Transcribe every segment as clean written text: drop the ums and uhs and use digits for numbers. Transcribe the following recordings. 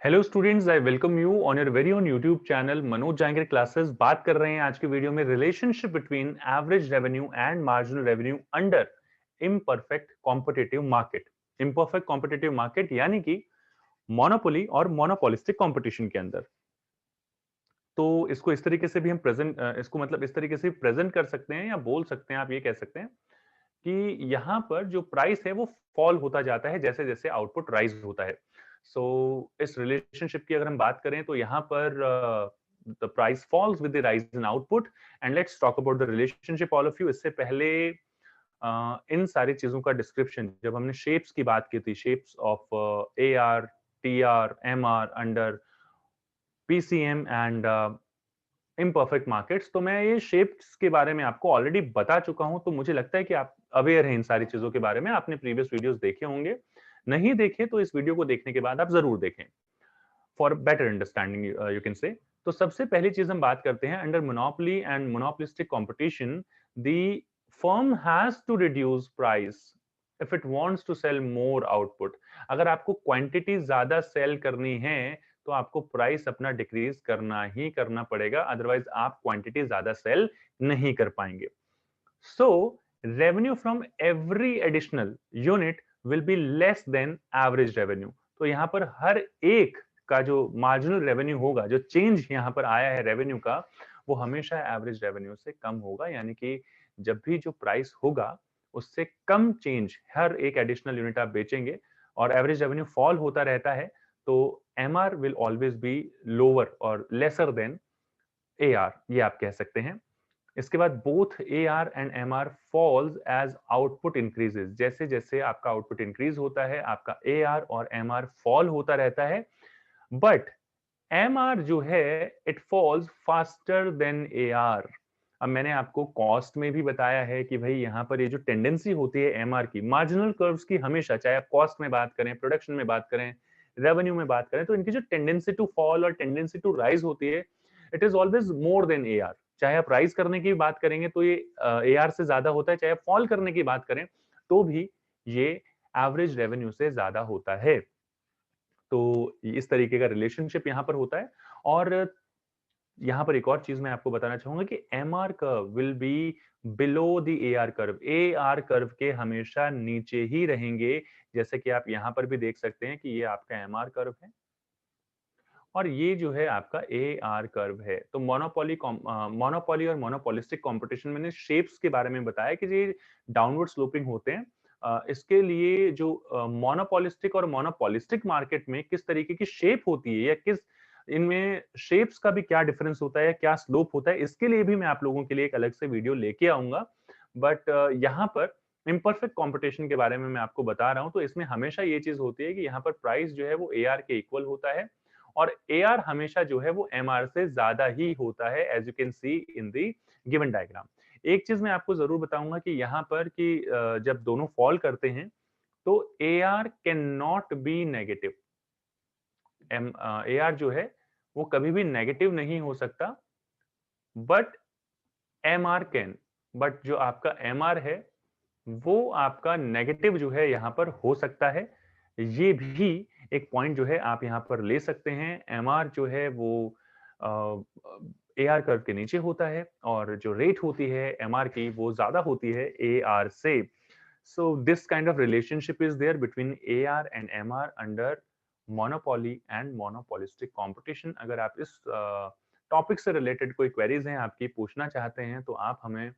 Hello students, I welcome you on your very own YouTube channel Manoj Jahangir classes. बात कर रहे हैं आज के वीडियो में relationship between average revenue and marginal revenue under imperfect competitive market. Imperfect competitive market यानी कि मोनोपोली और मोनोपोलिस्टिक कंपटीशन के अंदर। तो इसको इस तरीके से भी हम प्रेजेंट इसको मतलब इस तरीके से प्रेजेंट कर सकते हैं या बोल सकते हैं, आप ये कह सकते हैं कि यहाँ पर जो प्राइस है वो फॉल होता जाता है जैसे जैसे आउटपुट राइज होता है। सो इस रिलेशनशिप की अगर हम बात करें तो यहाँ पर the price falls with the rise in output. And let's talk about the relationship all of you. इससे पहले इन सारी चीजों का डिस्क्रिप्शन जब हमने शेप्स की बात की थी, shapes of A R, T R, M R under PCM and imperfect markets, तो मैं ये शेप्स के बारे में आपको ऑलरेडी बता चुका हूं। तो मुझे लगता है कि आप अवेयर हैं इन सारी चीजों के बारे में, आपने प्रीवियस वीडियोस देखे होंगे। नहीं देखे तो इस वीडियो को देखने के बाद आप जरूर देखें for better understanding, you can say. तो सबसे पहली चीज हम बात करते हैं, under monopoly and monopolistic competition the firm has to reduce price if it wants to sell more output. अगर आपको क्वांटिटी ज्यादा सेल करनी है तो आपको प्राइस अपना डिक्रीज करना ही करना पड़ेगा, अदरवाइज आप क्वांटिटी ज्यादा सेल नहीं कर पाएंगे। So revenue from every additional unit will be less than average revenue. तो यहां पर हर एक का जो मार्जिनल रेवेन्यू होगा, जो चेंज यहां पर आया है रेवेन्यू का, वो हमेशा एवरेज रेवेन्यू से कम होगा। यानी कि जब भी जो प्राइस होगा उससे कम चेंज हर एक एडिशनल यूनिट आप बेचेंगे और एवरेज रेवेन्यू फॉल होता रहता है, तो MR will always be lower और लेसर देन एआर, ये आप कह सकते हैं। इसके बाद both A R and M R falls as output increases. जैसे जैसे आपका आउटपुट इंक्रीज होता है आपका ए आर और एम आर फॉल होता रहता है। बट एम आर जो है it falls faster than A R. अब मैंने आपको कॉस्ट में भी बताया है कि भाई यहाँ पर ये जो टेंडेंसी होती है एम आर की, मार्जिनल कर्व्स की, हमेशा चाहे आप कॉस्ट में बात करें, प्रोडक्शन में बात करें, रेवेन्यू में बात करें, तो इनकी जो टेंडेंसी टू फॉल और टेंडेंसी टू राइज होती है, it is always more than A are. चाहे आप राइज करने की बात करेंगे तो ये ए आर से ज्यादा होता है, चाहे आप फॉल करने की बात करें तो भी ये एवरेज रेवेन्यू से ज्यादा होता है। तो इस तरीके का रिलेशनशिप यहाँ पर होता है। और यहाँ पर एक और चीज मैं आपको बताना चाहूंगा कि M R curve will be below the A R curve. A R curve के हमेशा नीचे ही रहेंगे। जैसे कि आप यहाँ पर भी देख सकते हैं कि ये आपका एम आर कर्व है और ये जो है आपका ए आर कर्व है। तो मोनोपोली और मोनोपोलिस्टिक कंपटीशन, मैंने शेप्स के बारे में बताया कि ये डाउनवर्ड स्लोपिंग होते हैं। इसके लिए जो मोनोपोलिस्टिक और मोनोपोलिस्टिक मार्केट में किस तरीके की शेप होती है या किस इनमें शेप्स का भी क्या डिफरेंस होता है, क्या स्लोप होता है, इसके लिए भी मैं आप लोगों के लिए एक अलग से वीडियो लेके आऊंगा। बट यहाँ पर इम्परफेक्ट कंपटीशन के बारे में मैं आपको बता रहा हूं, तो इसमें हमेशा ये चीज होती है कि यहाँ पर प्राइस जो है वो ए आर के इक्वल होता है और ए आर हमेशा जो है वो एम आर से ज्यादा ही होता है, as you can see in the given diagram. एक चीज मैं आपको जरूर बताऊंगा कि यहाँ पर कि जब दोनों फॉल करते हैं तो A R can not be negative. A R जो है वो कभी भी नेगेटिव नहीं हो सकता, but M R can. But जो आपका एम आर है वो आपका नेगेटिव जो है यहाँ पर हो सकता है। ये भी एक पॉइंट जो है आप यहाँ पर ले सकते हैं। एमआर जो है वो ए आर कर्व के नीचे होता है और जो रेट होती है एमआर की वो ज्यादा होती है ए आर से। So this kind of relationship is there between A R and M R under monopoly and monopolistic competition. अगर आप इस टॉपिक से रिलेटेड कोई क्वेरीज हैं आपकी, पूछना चाहते हैं, तो आप हमें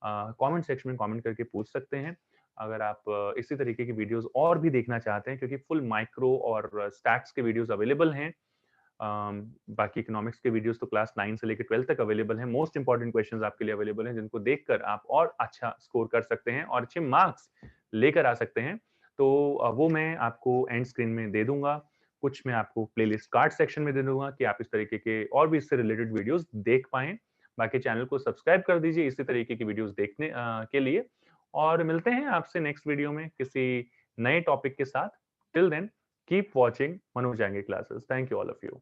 कमेंट सेक्शन में कमेंट करके पूछ सकते हैं। अगर आप इसी तरीके की वीडियोस और भी देखना चाहते हैं, क्योंकि फुल माइक्रो और स्टैट्स के वीडियोस अवेलेबल हैं। बाकी इकोनॉमिक्स के वीडियोस तो क्लास 9 से लेकर 12 तक अवेलेबल हैं। मोस्ट इंपॉर्टेंट क्वेश्चंस आपके लिए अवेलेबल हैं, जिनको देखकर आप और अच्छा स्कोर कर सकते हैं और अच्छे मार्क्स लेकर आ सकते हैं। तो वो मैं आपको एंड स्क्रीन में दे दूंगा। कुछ मैं आपको प्लेलिस्ट कार्ड सेक्शन में दे दूंगा कि आप इस तरीके के और भी इससे रिलेटेड वीडियोस देख पाएं। बाकी चैनल को सब्सक्राइब कर दीजिए इसी तरीके की वीडियोस देखने के लिए। और मिलते हैं आपसे नेक्स्ट वीडियो में किसी नए टॉपिक के साथ। Till then keep watching Manoj Jange classes. Thank you all of you.